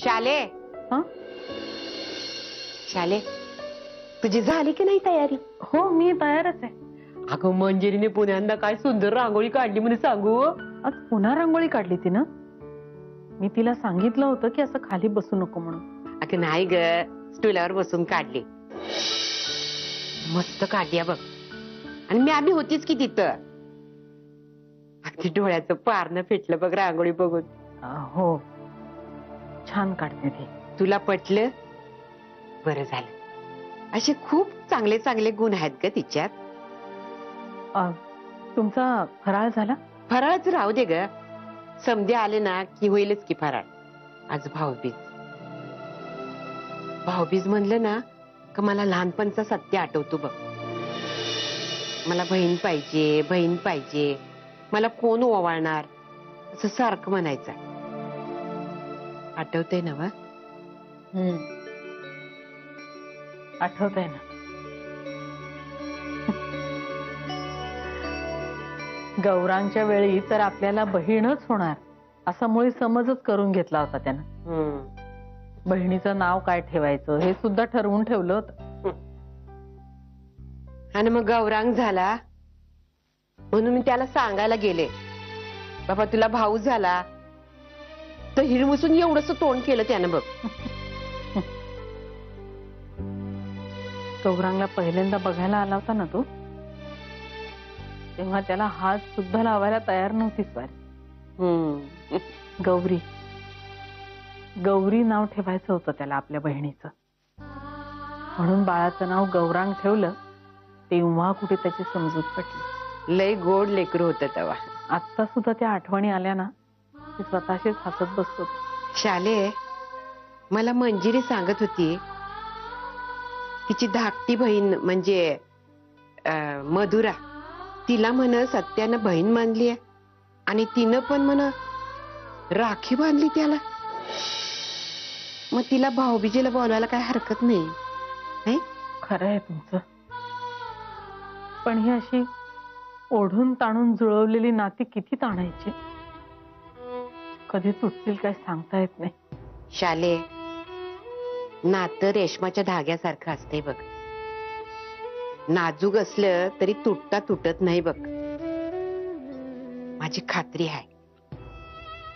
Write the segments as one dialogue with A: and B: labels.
A: शाले
B: हं?
A: शाले तुझी झाली की नाही तयारी?
B: हो मी तयारच आहे.
A: अगं मंजिरीने पुण्यांदा काय सुंदर रांगोळी काढली म्हणून सांगू.
B: आज पुन्हा रांगोळी काढली ती ना. मी तिला सांगितलं होतं की असं खाली बसू नको म्हणून.
A: अगं नाही ग, स्टूलावर बसून काढली. मस्त काढली बघ. आणि मी आधी होतीच की तिथं. अगदी डोळ्याचं पारणं फेटलं बघ रांगोळी बघून.
B: हो छान काढते ती.
A: तुला पटलं? बरं झालं. असे खूप चांगले चांगले गुण आहेत ग तिच्यात.
B: तुमचा फराळ झाला?
A: फराळच राहू दे ग, समधे आले ना की होईलच की फराळ. आज भाऊबीज. भाऊबीज म्हणलं ना का मला लहानपणचा सत्य आठवतो बघ. मला बहीण पाहिजे, बहीण पाहिजे, मला कोण ओवाळणार असं सारखं म्हणायचं. आठवतंय ना वा?
B: आठवतंय ना. गौरांच्या वेळी तर आपल्याला बहीणच होणार असा मुळी समजच करून घेतला होता त्यानं. बहिणीचं नाव काय ठेवायचं हे सुद्धा ठरवून ठेवलं होतं.
A: आणि मग गौरांग झाला म्हणून मी त्याला सांगायला गेले, बाबा तुला भाऊ झाला तर हिरमुसून एवढंच तोंड केलं त्यानं बघ.
B: गौरांगला पहिल्यांदा बघायला आला होता ना तू, तेव्हा त्याला हात सुद्धा लावायला तयार नव्हतीच वारी. गौरी गौरी नाव ठेवायचं होतं त्याला आपल्या बहिणीचं. म्हणून बाळाचं नाव गौरांग ठेवलं. तेव्हा कुठे त्याची समजूत पटली.
A: लय गोड लेकरू होतं तेव्हा.
B: आता सुद्धा त्या आठवणी आल्या ना ती स्वतःशीच हसत बसतो.
A: शाले मला मंजिरी सांगत होती तिची धाकटी बहीण म्हणजे मधुरा, तिला म्हण सत्यानं बहीण मानली आणि तिनं पण म्हण राखी बांधली त्याला. मग तिला भाऊबीजेला बोलवायला काय हरकत नाही.
B: खरं आहे तुमचं. पण ही अशी ओढून ताणून जुळवलेली नाती किती ताणायची, कधी तुटतील काय सांगता येत नाही.
A: शाले नातं रेशमाच्या धाग्यासारखं असतंय बघ. नाजूक असलं तरी तुटता तुटत नाही बघ. माझी खात्री आहे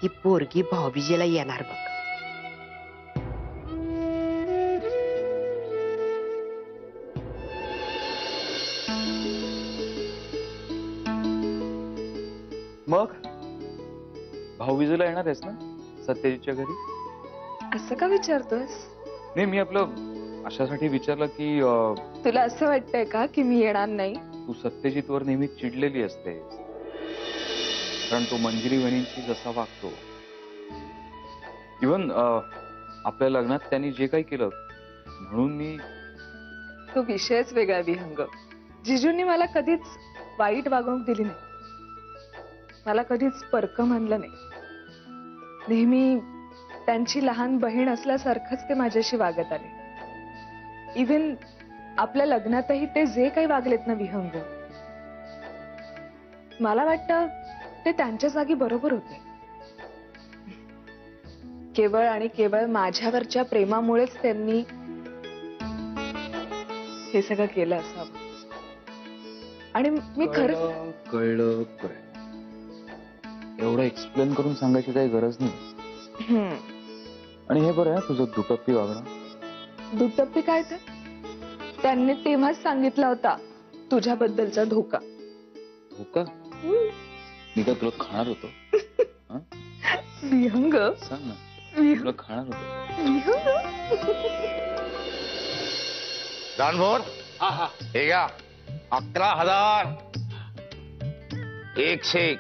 A: ती पोरगी भाऊबीजेला येणार बघ.
C: मग भाऊबीजेला येणार आहेस ना सत्यजीतच्या घरी?
D: असं का विचारतोस?
C: नाही मी आपलं अशासाठी विचारलं की
D: तुला असं वाटतंय का की मी येणार नाही?
C: तू सत्यजितवर नेहमी चिडलेली असतेस, कारण तो मंजिरी वहिनींशी जसा वागतो. इव्हन आपल्या लग्नात त्यांनी जे काही केलं म्हणून मी.
D: तो विषयच वेगळा विहंग. जिजूंनी मला कधीच वाईट वागणूक दिली नाही, मला कधीच परक म्हणलं नाही. नेहमी त्यांची लहान बहीण असल्यासारखंच ते माझ्याशी वागत आले. इव्हन आपल्या लग्नातही ते जे काही वागलेत ना विहंग, मला वाटतं ते त्यांच्या जागी बरोबर होते. केवळ आणि केवळ माझ्यावरच्या प्रेमामुळेच त्यांनी हे सगळं केलं असावं. आणि मी खरं
C: कळलं. एवढं एक्सप्लेन करून सांगायची काही गरज नाही. आणि हे बरं आहे तुझं दुटप्पी वागणं.
D: दुटप्पी काय? ते त्यांनी तेव्हाच सांगितला होता तुझ्याबद्दलचा धोका.
C: धोका? मी काय तुला खाणार होतो?
D: विहंग
C: सांग ना, तुला खाणार होतो?
E: दानभोर हे घ्या 11,000 एक शेक.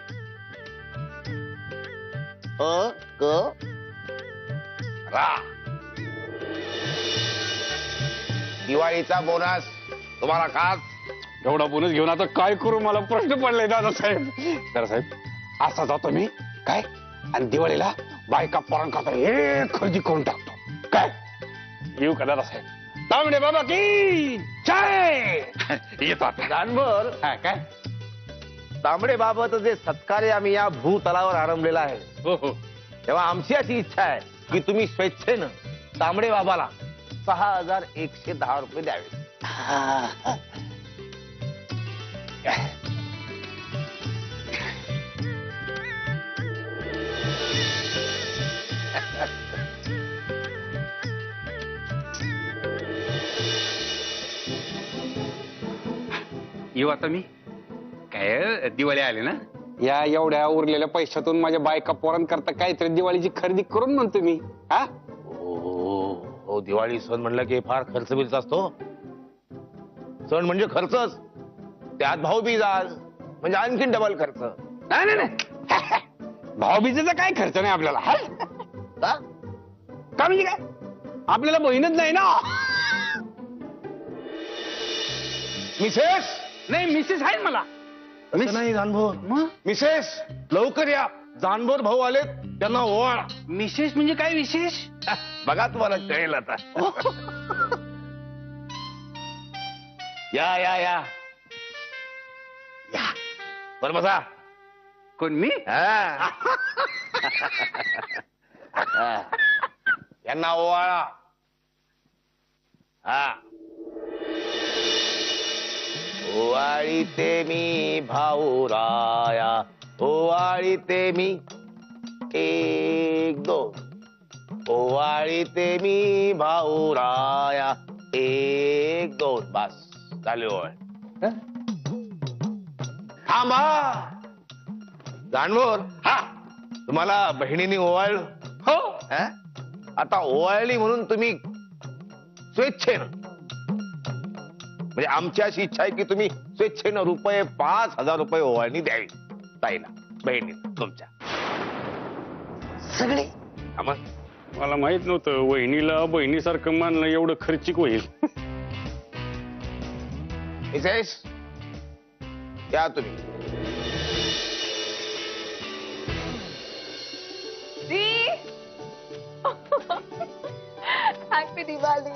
E: रा दिवाळीचा बोनस तुम्हाला काच.
F: एवढा बोनस घेऊन आता काय करू मला प्रश्न पडलाय दादासाहेब. दादासाहेब असा जातो मी काय आणि दिवाळीला बायका पोरांकरता हे खरेदी करून टाकतो काय. येऊ का दादासाहेब? तांबडे बाबा की जय. येतो आता.
E: दानभर
F: काय
E: तांबडे बाबत जे सत्कार्य आम्ही या भूतलावर आरंभलेला आहे,
F: हो हो
E: तेव्हा आमची अशी इच्छा आहे की तुम्ही स्वेच्छेनं तांबडे बाबाला 6110 रुपये द्यावे.
F: येऊ आता मी काय दिवाळी आली ना, या एवढ्या उरलेल्या पैशातून माझ्या बायका पोरांकरता काहीतरी दिवाळीची खरेदी करून म्हणतो मी. हा
E: हो, दिवाळी सण म्हणलं की फार खर्च बिर्च असतो. सण म्हणजे खर्चच, त्यात भाऊबीज आज म्हणजे आणखीन डबल खर्च.
F: नाही नाही भाऊबीजेचा काय खर्च नाही आपल्याला. हा?
E: का?
F: का म्हणजे काय, आपल्याला बहीणच नाही ना.
E: मिसेस
F: नाही मिसेस आहे मला.
E: असं नाही जानभोर.
F: मग
E: मिसेस लवकर या, जानभोर भाऊ आलेत, त्यांना ओवाळा.
F: मिसेस म्हणजे काय विशेष.
E: बघा तुम्हाला कळेल आता. या या या या, बर बसा.
F: कोण मी.
E: हा. यांना ओवाळा. हा. ओवाळीते मी भाऊराया, ओवाळीते मी, 1 2. ओवाळीते मी भाऊराया, 1 2. बस झाली ओवाळ. थांबा जानभोर.
F: हा
E: तुम्हाला बहिणीने ओवाळलं.
F: हो.
E: हा? आता ओवाळली म्हणून तुम्ही स्वेच्छेनं, म्हणजे आमची अशी इच्छा आहे की तुम्ही स्वेच्छेनं ₹5000 ओवाळणी द्यावी ताईला, बहिणीला तुमच्या. सगळे
F: मला माहित नव्हतं वहिनीला बहिणीसारखं मानलं एवढं खर्चिक होईल.
E: मिसेस या तुम्ही.
D: हॅपी दिवाळी.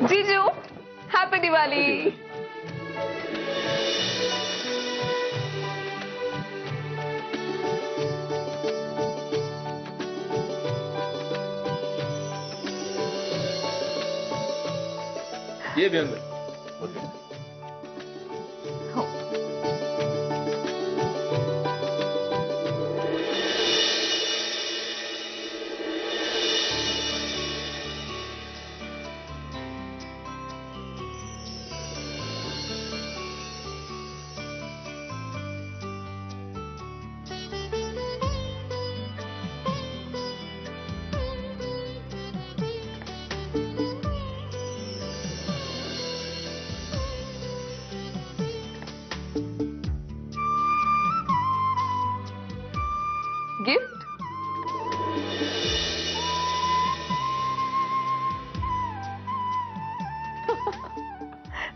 D: जीजू हॅपी दिवाळी.
F: ये बेन.
D: गिफ्ट.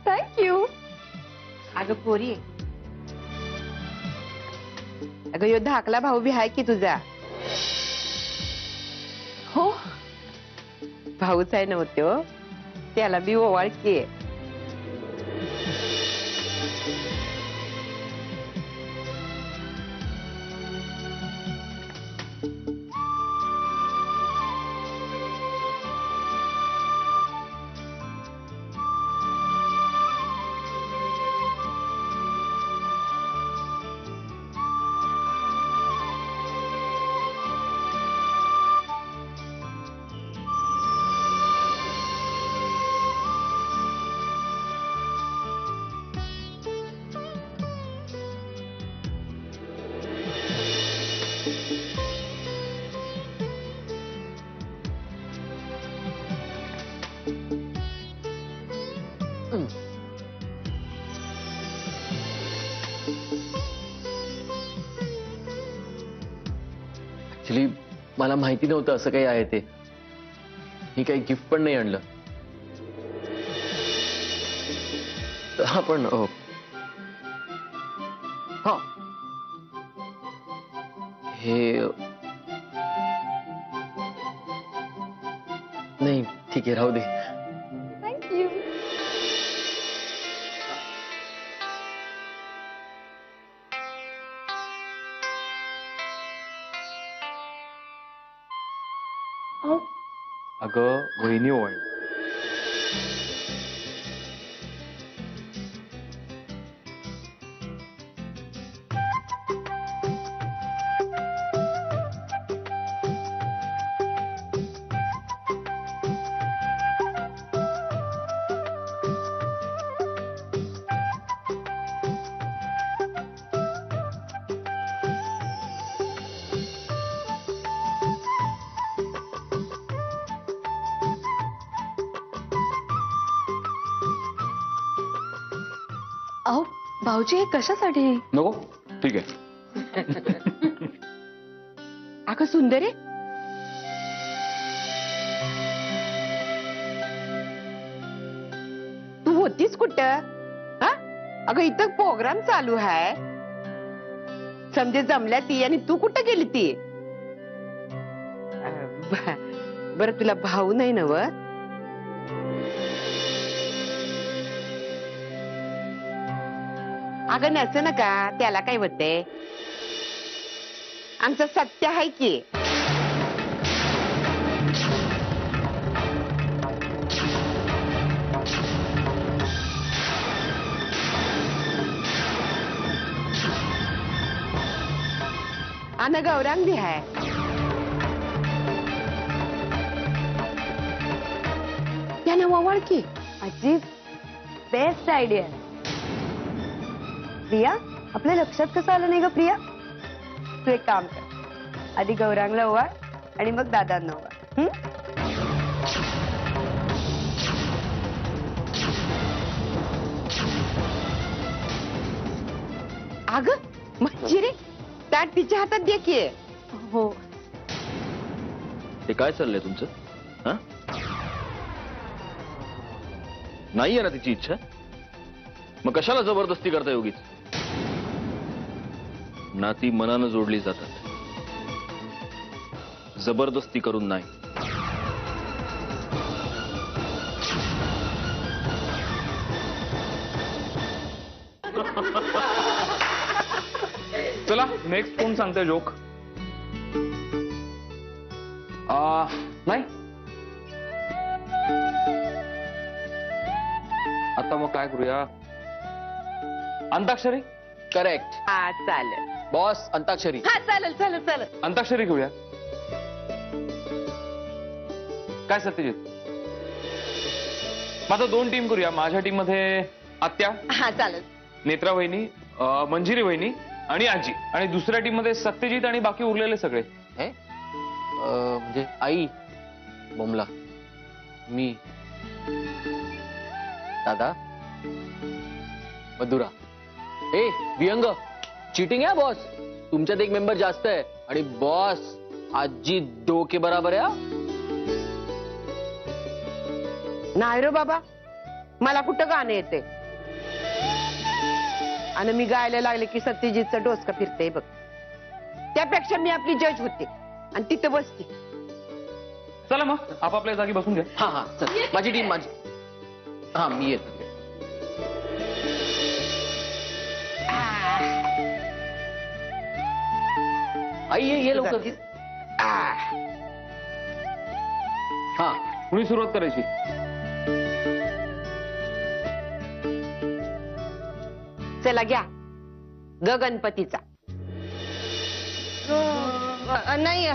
D: थँक्यू.
A: अगं पोरी, अगं यो धाकला भाऊ बी आहे की तुझा.
D: हो
A: भाऊच आहे नव्हतो, त्याला बी ओवाळ की.
C: ऍक्च्युली मला माहिती नव्हतं असं काही आहे ते. मी काही गिफ्ट पण नाही आणलं. हा पण हा हे नाही ठीक आहे, राहू दे.
D: थँक्यू.
C: अगं वहिनी ओवाळी.
D: अहो भाऊजी हे कशासाठी?
C: नको ठीक आहे.
A: अगं सुंदरे, तू होतीस कुठं? हा? अगं इथं प्रोग्राम चालू आहे, समजे जमल्या ती आणि तू कुठं गेली ती? बरं तुला भाऊ नाही नव? अगं नस नका, त्याला काय होते? आमचं सत्य आहे की. अन गौरांग भी है. त्यानं ववळ की.
G: आजी बेस्ट आयडिया. प्रिया, आपल्या लक्षात कसं आलं नाही ग प्रिया? तू एक काम कर, आधी गौरांगला ओवाळ आणि मग दादांना ओवाळ.
A: अगं म्हणजे रे, ताट तिच्या हातात दे की.
G: हो.
C: ते काय चाललंय तुमचं? हा नाही आहे ना तिची इच्छा, मग कशाला जबरदस्ती करता उगीच? नाती मनानं जोडली जातात, जबरदस्ती करून नाही.
H: चला नेक्स्ट कोण सांगते जोक? नाही आता मग काय करूया? अंताक्षरी.
C: करेक्ट
A: हा चालेल.
C: बॉस, अंताक्षरी.
A: हा चालेल चालेल चालेल.
H: अंताक्षरी घेऊया. काय सत्यजित? माझा 2 टीम करूया. माझ्या टीम मध्ये आत्या,
A: हा चालेल.
H: नेत्रा वहिनी, मंजिरी वहिनी आणि आजी, आणि दुसऱ्या टीम मध्ये सत्यजित आणि बाकी उरलेले सगळे.
C: म्हणजे आई, बोमला, मी, दादा, मधुरा. ए विहंग, चीटिंग आहे बॉस. तुमच्यात एक मेंबर जास्त आहे आणि बॉस आजी डोके बराबर आहे.
A: नाही रे बाबा, मला कुठं गाणं येते आणि मी गायला लागले की सत्यजितचं डोसकं फिरते बघ. त्यापेक्षा मी आपली जज होते आणि तिथं बसते.
H: चला मग आपापल्या जागी बसून घ्या.
C: हा हा चल, माझी टीम माझी. हा मी येतो. आई ये लवकर. हा
H: कुणी सुरुवात करायची?
A: चला घ्या ग गणपतीचा. नाही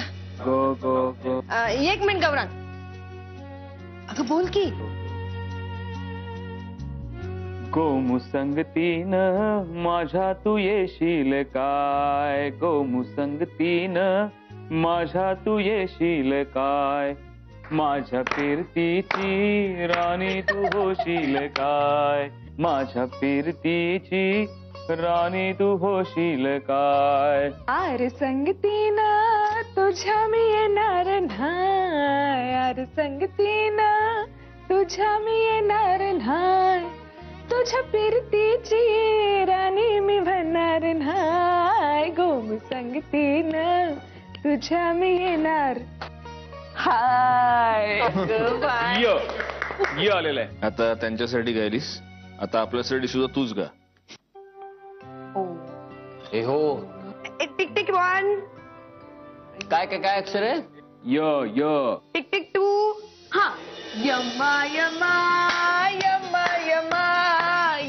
H: गो गो गो.
A: एक मिनिट गौरांग. अगं बोल की.
H: गोमुसंगतीन माझ्या तू येशील काय? गोमुसंगतीन माझ्या तू येशील काय? माझ्या फिरतीची राणी तू होशील काय? माझ्या फिरतीची राणी तू होशील काय?
D: आर संगतीना तुझ्या मी येणार नाही. आर संगतीना तुझ्या मी येणार नाही. तुझ्या फिरतीची राणी मी म्हणणार नाही, गोम सांगतीन तुझ्या मी येणार. हाय
H: ये आलेला आहे. आता त्यांच्यासाठी गायलीस, आता आपल्यासाठी सुद्धा तूच गा.
C: हे हो,
G: टिक टिक 1,
C: काय काय काय अक्षर आहे?
H: य
G: टिक टिक 2. हा, यम्मा यम्मा यम्मा यम्मा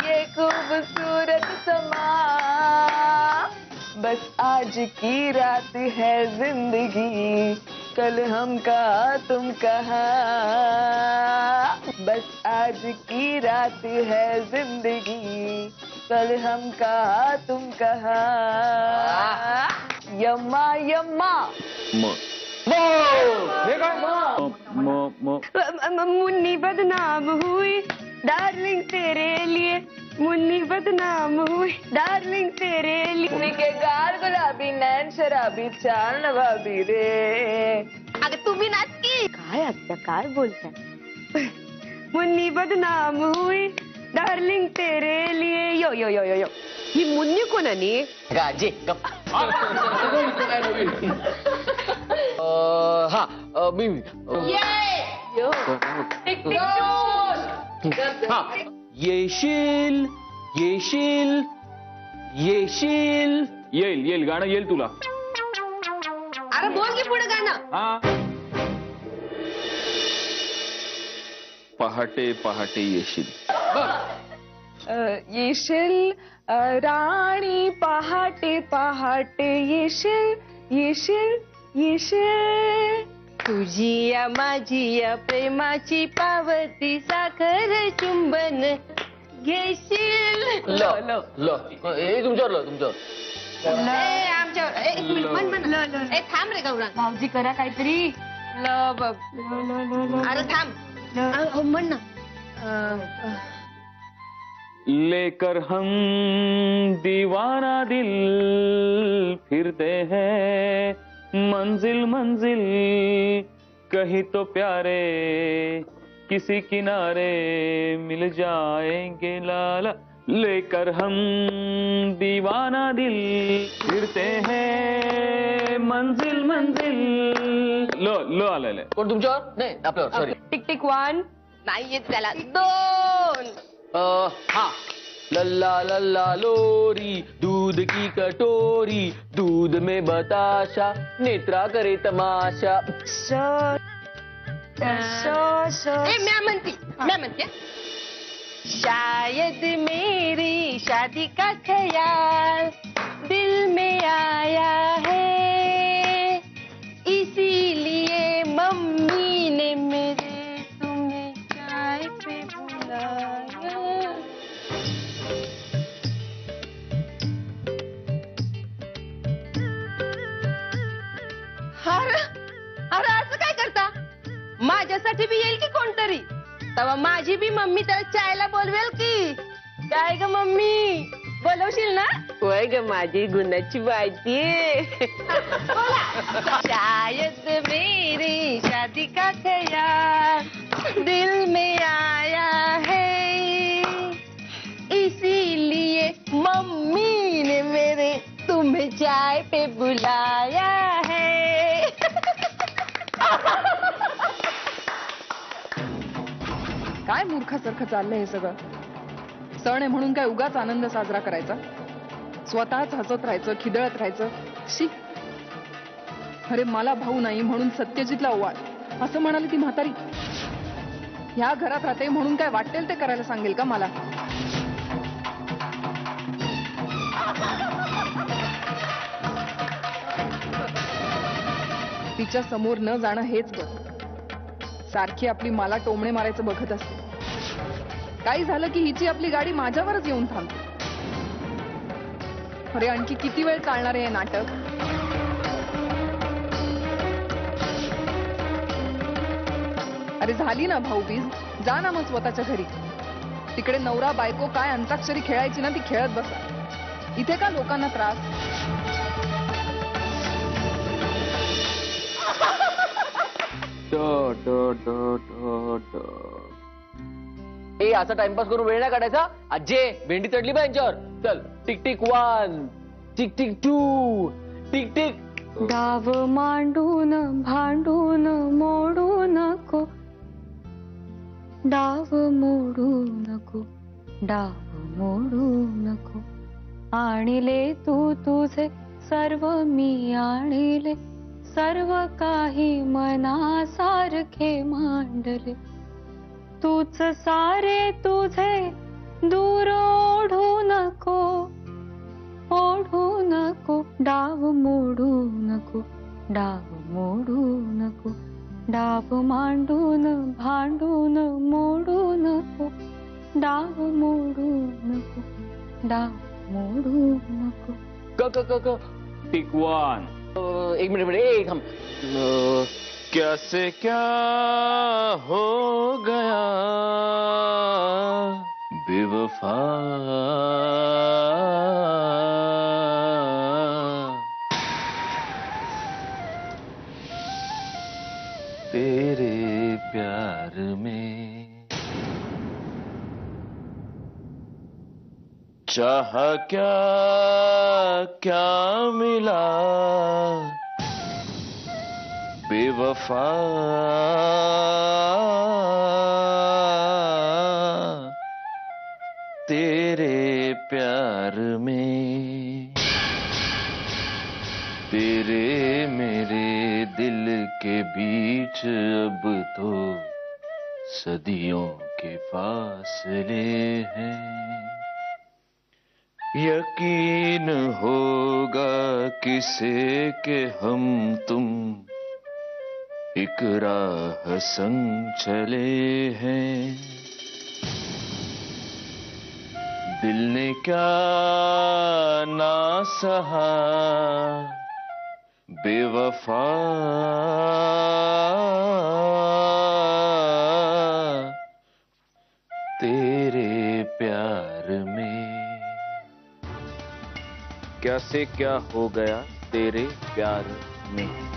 G: ये खूबसूरत समा, बस आज की रात है जिंदगी, कल हम कहा तुम कहा, बस आज की रात है जिंदगी, कल हम कहा तुम कहा. यम्मा यम्मा मुन्नी बदनाम हुई डार्लिंग तेरे लिए, मुन्नी बदनाम हुई डार्लिंग तेरे लिए, के गाल गुलाबी नैन शराबी चाल नवाबी रे. अगं तुम्ही नाच की. काय आत्या काय बोलताय? मुन्नी बदनाम हुई डार्लिंग तेरे लिए. यो यो यो यो यो.
A: ही मुन्नी कोणानी?
C: राजे गप. हा मी
G: यो.
C: हा येशील येशील येशील.
H: येईल गाणं येईल तुला.
G: अरे बोल की पुढे गाणं.
H: हा, पहाटे पहाटे येशील.
D: येशील राणी पहाटे पहाटे येशील येशील येशील.
G: तुझी या माझी या प्रेमाची पावती साखर चुंबन घेशील.
C: ल ल ल हे तुमच्यावर ल तुमच्यावर.
G: आमच्यावर एक मिनिट म्हण. ए थांब रे गौरा. भाऊजी करा काहीतरी. ल बघ. अरे थांब म्हण ना.
H: लेकर हम दीवाना दिल फिरते हैं मंजिल मंजिल, कहीं तो प्यारे किसी किनारे मिल जाएंगे लाला. लेकर हम दीवाना दिल फिरते हैं मंजिल मंजिल. ल आलेलं आहे.
C: कोण तुमच्यावर? नाही आपल्यावर. सॉरी.
G: Tick tick 1. नाही येत त्याला. 2.
C: हा लल्ला लल्ला लोरी दूध की कटोरी, दूध में बताशा नेत्रा करे तमाशा.
G: मैं म्हणते शायद मेरी शादी का ख्याल दिल में आया है, इसीलिए मम्मी ने मेरे तुम्हें चाय पे बुलाया. अरे असं काय करता? माझ्यासाठी बी येईल की कोणतरी, तेव्हा माझी बी मम्मी त्याला चायला बोलवेल की. काय ग मम्मी, बोलवशील ना?
A: होय ग माझी गुणाची बायती.
G: शायद मेरी शादी का ख्याल दिल में आया है, इसीलिए मम्मी ने मेरे तुम्हें चाय पे बुलाया है.
D: काय मूर्खासारखं चाललंय हे सगळं. सण आहे म्हणून काय उगाच आनंद साजरा करायचा, स्वतःच हसत राहायचं, खिदळत राहायचं. शी. अरे मला भाऊ नाही म्हणून सत्यजितला ओवाळ असं म्हणाली ती म्हातारी. ह्या घरात राहते म्हणून काय वाटेल ते करायला सांगेल का मला? तिच्या समोर न जाणं हेच बरं. सारखी आपली मला टोमणे मारायचं बघत असते. काही झालं की हिची आपली गाडी माझ्यावरच येऊन थांबते. अरे आणखी किती वेळ चालणार आहे हे नाटक? अरे झाली ना भाऊबीज, जा ना मग स्वतःच्या घरी. तिकडे नवरा बायको काय अंताक्षरी खेळायची ना ती खेळत बसा. इथे का लोकांना त्रास?
C: ए असा टाइमपास करून वेळ नाही काढायचा. आजे भेंडी चढली बा यांच्यावर. चल tick tick 1, tick tick 2, tick tick.
G: डाव मांडून भांडून मोडू नको, डाव मोडू नको, डाव मोडू नको. आणले तू तुझे सर्व मी आणले, सर्व काही मनासारखे मांडले. तूच सारे तुझे दूर ओढू नको, ओढू नको. डाव मोडू नको, डाव मोडू नको, डाव मांडून भांडून मोडू नको, डाव मोडू नको, डाव मोडू नको.
H: क क क क टिक 1.
C: एक मिनिट ए थांब.
H: कैसे क्या हो गया बेवफा, तेरे प्यार में चाह क्या क्या मिला बेवफा, तेरे प्यार में. तेरे मेरे दिल के बीच अब तो सदियों के फासले हैं. यकीन होगा किसे के हम तुम एक राह संग चले हैं. दिल ने क्या ना सहा बेवफा, तेरे प्यार में. कैसे क्या हो गया तेरे प्यार में.